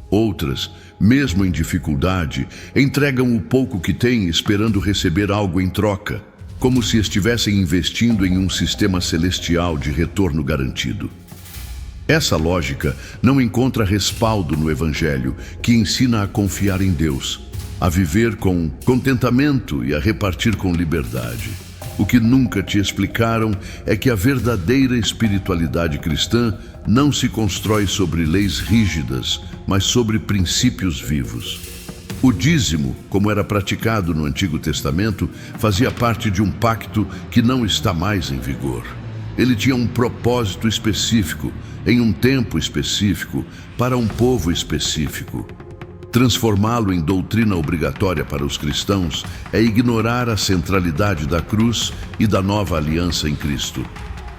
A: Outras, mesmo em dificuldade, entregam o pouco que têm esperando receber algo em troca, como se estivessem investindo em um sistema celestial de retorno garantido. Essa lógica não encontra respaldo no Evangelho, que ensina a confiar em Deus, a viver com contentamento e a repartir com liberdade. O que nunca te explicaram é que a verdadeira espiritualidade cristã não se constrói sobre leis rígidas, mas sobre princípios vivos. O dízimo, como era praticado no Antigo Testamento, fazia parte de um pacto que não está mais em vigor. Ele tinha um propósito específico, em um tempo específico, para um povo específico. Transformá-lo em doutrina obrigatória para os cristãos é ignorar a centralidade da cruz e da nova aliança em Cristo.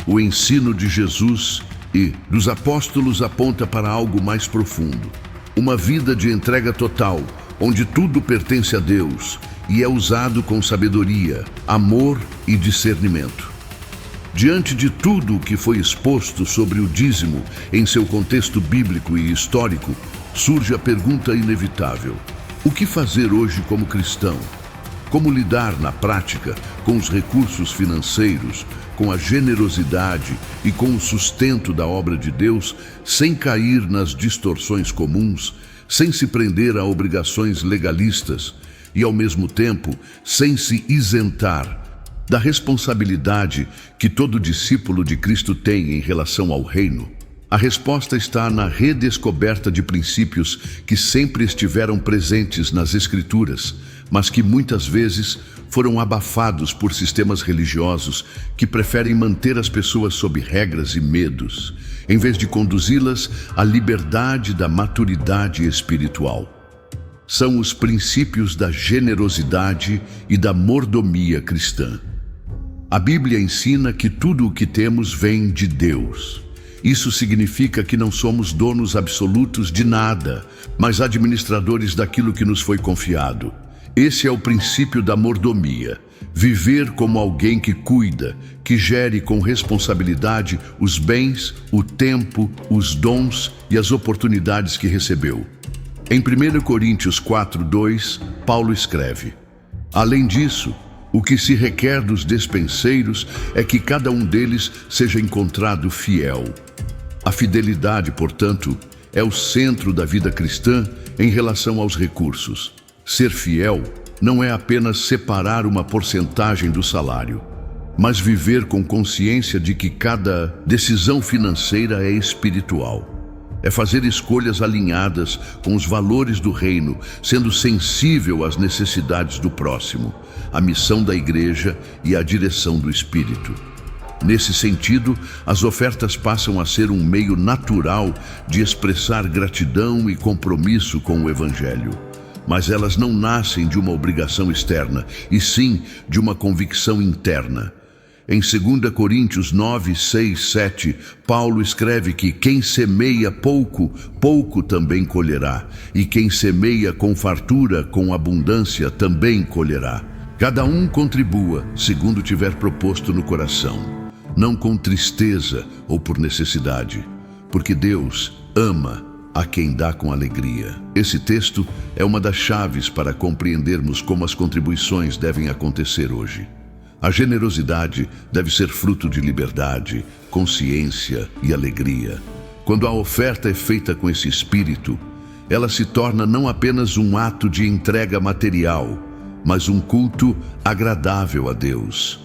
A: O ensino de Jesus e dos apóstolos aponta para algo mais profundo. Uma vida de entrega total, onde tudo pertence a Deus e é usado com sabedoria, amor e discernimento. Diante de tudo o que foi exposto sobre o dízimo em seu contexto bíblico e histórico, surge a pergunta inevitável: o que fazer hoje como cristão? Como lidar na prática com os recursos financeiros, com a generosidade e com o sustento da obra de Deus, sem cair nas distorções comuns, sem se prender a obrigações legalistas e, ao mesmo tempo, sem se isentar da responsabilidade que todo discípulo de Cristo tem em relação ao reino? A resposta está na redescoberta de princípios que sempre estiveram presentes nas Escrituras, mas que muitas vezes foram abafados por sistemas religiosos que preferem manter as pessoas sob regras e medos, em vez de conduzi-las à liberdade da maturidade espiritual. São os princípios da generosidade e da mordomia cristã. A Bíblia ensina que tudo o que temos vem de Deus. Isso significa que não somos donos absolutos de nada, mas administradores daquilo que nos foi confiado. Esse é o princípio da mordomia. Viver como alguém que cuida, que gere com responsabilidade os bens, o tempo, os dons e as oportunidades que recebeu. Em 1 Coríntios 4:2, Paulo escreve: além disso, o que se requer dos despenseiros é que cada um deles seja encontrado fiel. A fidelidade, portanto, é o centro da vida cristã em relação aos recursos. Ser fiel não é apenas separar uma porcentagem do salário, mas viver com consciência de que cada decisão financeira é espiritual. É fazer escolhas alinhadas com os valores do reino, sendo sensível às necessidades do próximo, à missão da igreja e à direção do Espírito. Nesse sentido, as ofertas passam a ser um meio natural de expressar gratidão e compromisso com o Evangelho. Mas elas não nascem de uma obrigação externa, e sim de uma convicção interna. Em 2 Coríntios 9, 6, 7, Paulo escreve que quem semeia pouco, pouco também colherá, e quem semeia com fartura, com abundância, também colherá. Cada um contribua, segundo tiver proposto no coração, não com tristeza ou por necessidade, porque Deus ama a quem dá com alegria. Esse texto é uma das chaves para compreendermos como as contribuições devem acontecer hoje. A generosidade deve ser fruto de liberdade, consciência e alegria. Quando a oferta é feita com esse espírito, ela se torna não apenas um ato de entrega material, mas um culto agradável a Deus.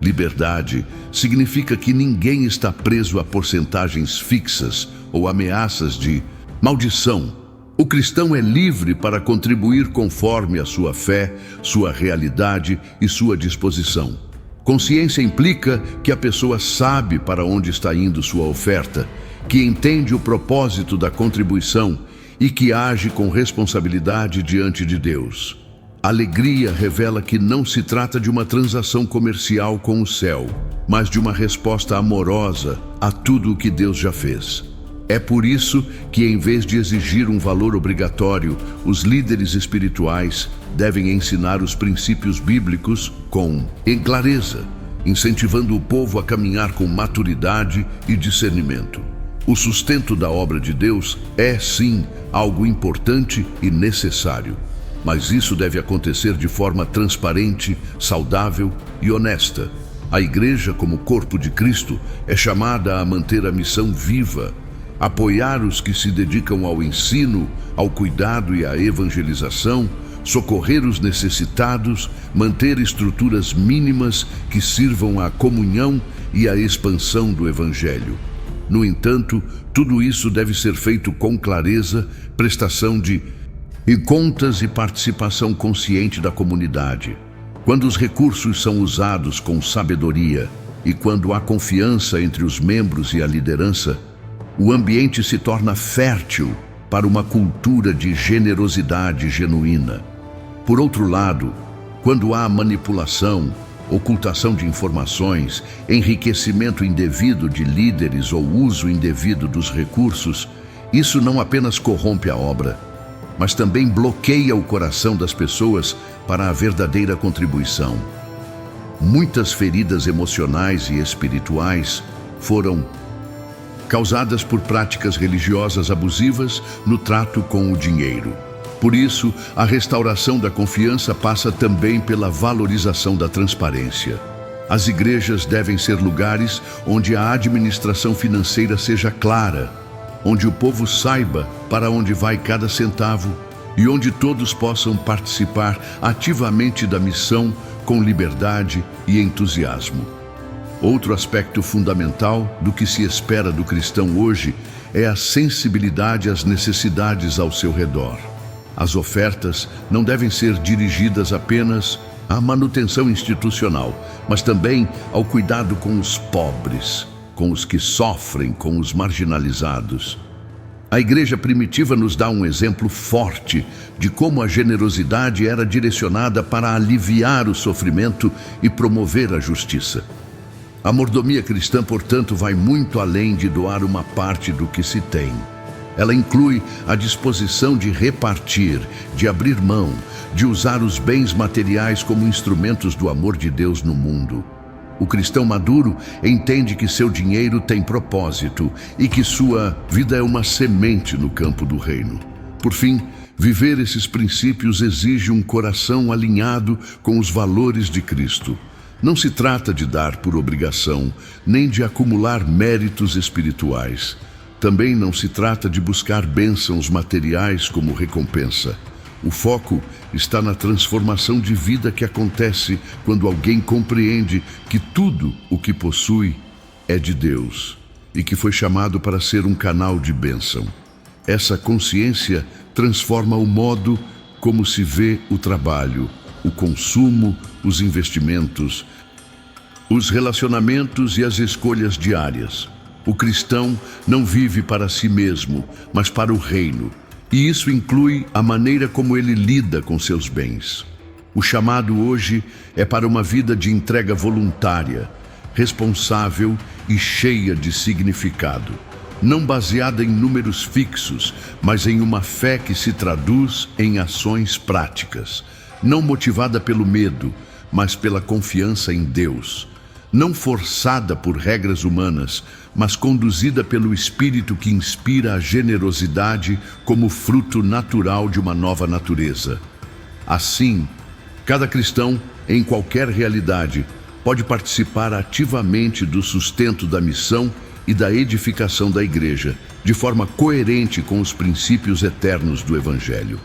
A: Liberdade significa que ninguém está preso a porcentagens fixas ou ameaças de maldição. O cristão é livre para contribuir conforme a sua fé, sua realidade e sua disposição. Consciência implica que a pessoa sabe para onde está indo sua oferta, que entende o propósito da contribuição e que age com responsabilidade diante de Deus. Alegria revela que não se trata de uma transação comercial com o céu, mas de uma resposta amorosa a tudo o que Deus já fez. É por isso que, em vez de exigir um valor obrigatório, os líderes espirituais devem ensinar os princípios bíblicos com clareza, incentivando o povo a caminhar com maturidade e discernimento. O sustento da obra de Deus é, sim, algo importante e necessário, mas isso deve acontecer de forma transparente, saudável e honesta. A igreja, como corpo de Cristo, é chamada a manter a missão viva, apoiar os que se dedicam ao ensino, ao cuidado e à evangelização, socorrer os necessitados, manter estruturas mínimas que sirvam à comunhão e à expansão do Evangelho. No entanto, tudo isso deve ser feito com clareza, prestação de contas e participação consciente da comunidade. Quando os recursos são usados com sabedoria e quando há confiança entre os membros e a liderança, o ambiente se torna fértil para uma cultura de generosidade genuína. Por outro lado, quando há manipulação, ocultação de informações, enriquecimento indevido de líderes ou uso indevido dos recursos, isso não apenas corrompe a obra, mas também bloqueia o coração das pessoas para a verdadeira contribuição. Muitas feridas emocionais e espirituais foram causadas por práticas religiosas abusivas no trato com o dinheiro. Por isso, a restauração da confiança passa também pela valorização da transparência. As igrejas devem ser lugares onde a administração financeira seja clara, onde o povo saiba para onde vai cada centavo e onde todos possam participar ativamente da missão com liberdade e entusiasmo. Outro aspecto fundamental do que se espera do cristão hoje é a sensibilidade às necessidades ao seu redor. As ofertas não devem ser dirigidas apenas à manutenção institucional, mas também ao cuidado com os pobres, com os que sofrem, com os marginalizados. A igreja primitiva nos dá um exemplo forte de como a generosidade era direcionada para aliviar o sofrimento e promover a justiça. A mordomia cristã, portanto, vai muito além de doar uma parte do que se tem. Ela inclui a disposição de repartir, de abrir mão, de usar os bens materiais como instrumentos do amor de Deus no mundo. O cristão maduro entende que seu dinheiro tem propósito e que sua vida é uma semente no campo do reino. Por fim, viver esses princípios exige um coração alinhado com os valores de Cristo. Não se trata de dar por obrigação, nem de acumular méritos espirituais. Também não se trata de buscar bênçãos materiais como recompensa. O foco está na transformação de vida que acontece quando alguém compreende que tudo o que possui é de Deus e que foi chamado para ser um canal de bênção. Essa consciência transforma o modo como se vê o trabalho, o consumo, os investimentos, os relacionamentos e as escolhas diárias. O cristão não vive para si mesmo, mas para o reino, e isso inclui a maneira como ele lida com seus bens. O chamado hoje é para uma vida de entrega voluntária, responsável e cheia de significado, não baseada em números fixos, mas em uma fé que se traduz em ações práticas, não motivada pelo medo, mas pela confiança em Deus, não forçada por regras humanas, mas conduzida pelo Espírito que inspira a generosidade como fruto natural de uma nova natureza. Assim, cada cristão, em qualquer realidade, pode participar ativamente do sustento da missão e da edificação da igreja, de forma coerente com os princípios eternos do Evangelho.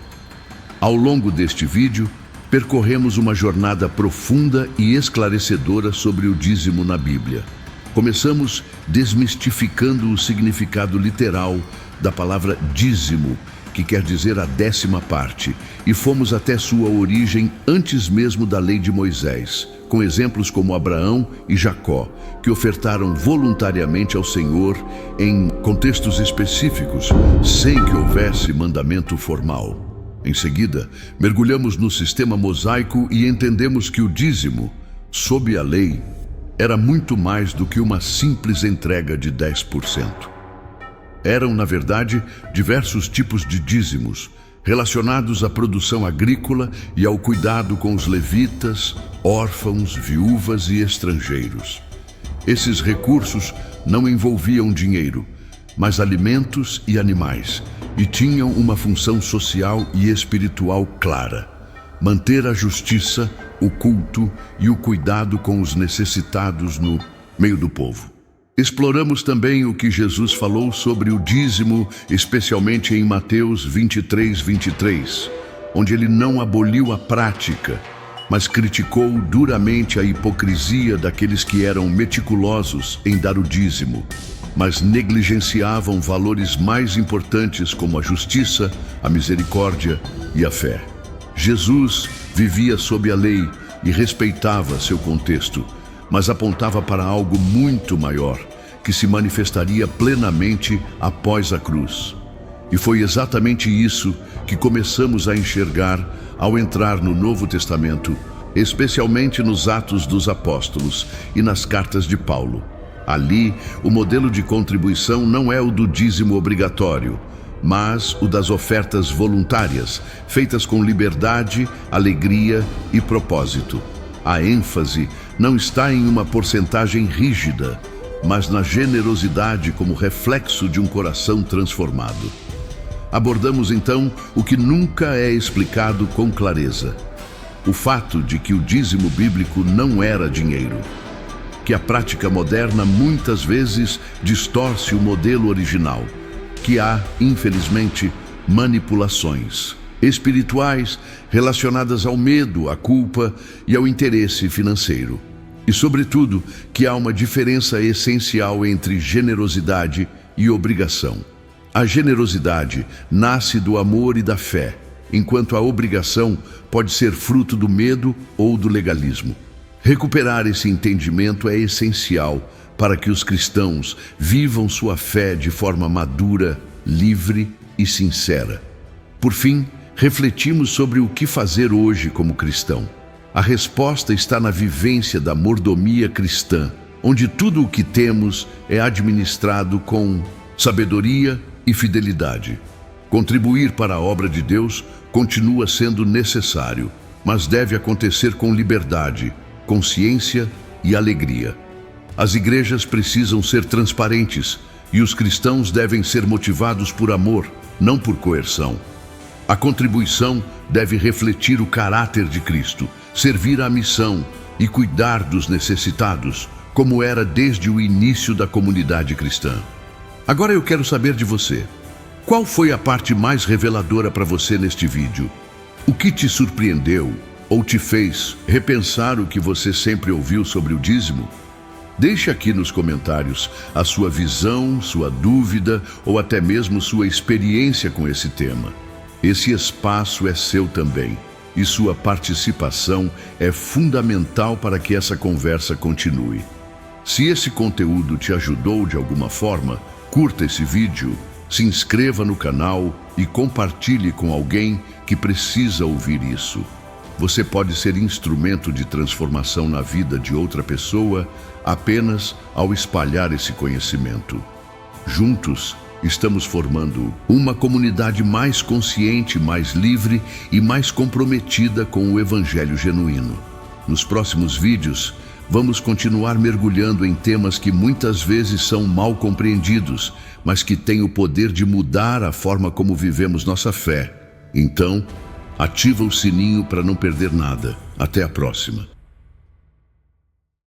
A: Ao longo deste vídeo, percorremos uma jornada profunda e esclarecedora sobre o dízimo na Bíblia. Começamos desmistificando o significado literal da palavra dízimo, que quer dizer a 10ª parte, e fomos até sua origem antes mesmo da lei de Moisés, com exemplos como Abraão e Jacó, que ofertaram voluntariamente ao Senhor em contextos específicos, sem que houvesse mandamento formal. Em seguida, mergulhamos no sistema mosaico e entendemos que o dízimo, sob a lei, era muito mais do que uma simples entrega de 10%. Eram, na verdade, diversos tipos de dízimos, relacionados à produção agrícola e ao cuidado com os levitas, órfãos, viúvas e estrangeiros. Esses recursos não envolviam dinheiro, mas alimentos e animais, e tinham uma função social e espiritual clara: manter a justiça, o culto e o cuidado com os necessitados no meio do povo. Exploramos também o que Jesus falou sobre o dízimo, especialmente em Mateus 23:23, onde ele não aboliu a prática, mas criticou duramente a hipocrisia daqueles que eram meticulosos em dar o dízimo, mas negligenciavam valores mais importantes como a justiça, a misericórdia e a fé. Jesus vivia sob a lei e respeitava seu contexto, mas apontava para algo muito maior, que se manifestaria plenamente após a cruz. E foi exatamente isso que começamos a enxergar ao entrar no Novo Testamento, especialmente nos Atos dos Apóstolos e nas cartas de Paulo. Ali, o modelo de contribuição não é o do dízimo obrigatório, mas o das ofertas voluntárias, feitas com liberdade, alegria e propósito. A ênfase não está em uma porcentagem rígida, mas na generosidade como reflexo de um coração transformado. Abordamos então o que nunca é explicado com clareza: o fato de que o dízimo bíblico não era dinheiro, que a prática moderna muitas vezes distorce o modelo original, que há, infelizmente, manipulações espirituais relacionadas ao medo, à culpa e ao interesse financeiro. E, sobretudo, que há uma diferença essencial entre generosidade e obrigação. A generosidade nasce do amor e da fé, enquanto a obrigação pode ser fruto do medo ou do legalismo. Recuperar esse entendimento é essencial para que os cristãos vivam sua fé de forma madura, livre e sincera. Por fim, refletimos sobre o que fazer hoje como cristão. A resposta está na vivência da mordomia cristã, onde tudo o que temos é administrado com sabedoria e fidelidade. Contribuir para a obra de Deus continua sendo necessário, mas deve acontecer com liberdade, consciência e alegria. As igrejas precisam ser transparentes e os cristãos devem ser motivados por amor, não por coerção. A contribuição deve refletir o caráter de Cristo, servir à missão e cuidar dos necessitados, como era desde o início da comunidade cristã. Agora eu quero saber de você. Qual foi a parte mais reveladora para você neste vídeo? O que te surpreendeu ou te fez repensar o que você sempre ouviu sobre o dízimo? Deixe aqui nos comentários a sua visão, sua dúvida ou até mesmo sua experiência com esse tema. Esse espaço é seu também, e sua participação é fundamental para que essa conversa continue. Se esse conteúdo te ajudou de alguma forma, curta esse vídeo, se inscreva no canal e compartilhe com alguém que precisa ouvir isso. Você pode ser instrumento de transformação na vida de outra pessoa apenas ao espalhar esse conhecimento. Juntos, estamos formando uma comunidade mais consciente, mais livre e mais comprometida com o Evangelho genuíno. Nos próximos vídeos, vamos continuar mergulhando em temas que muitas vezes são mal compreendidos, mas que têm o poder de mudar a forma como vivemos nossa fé. Então, ativa o sininho para não perder nada. Até a próxima.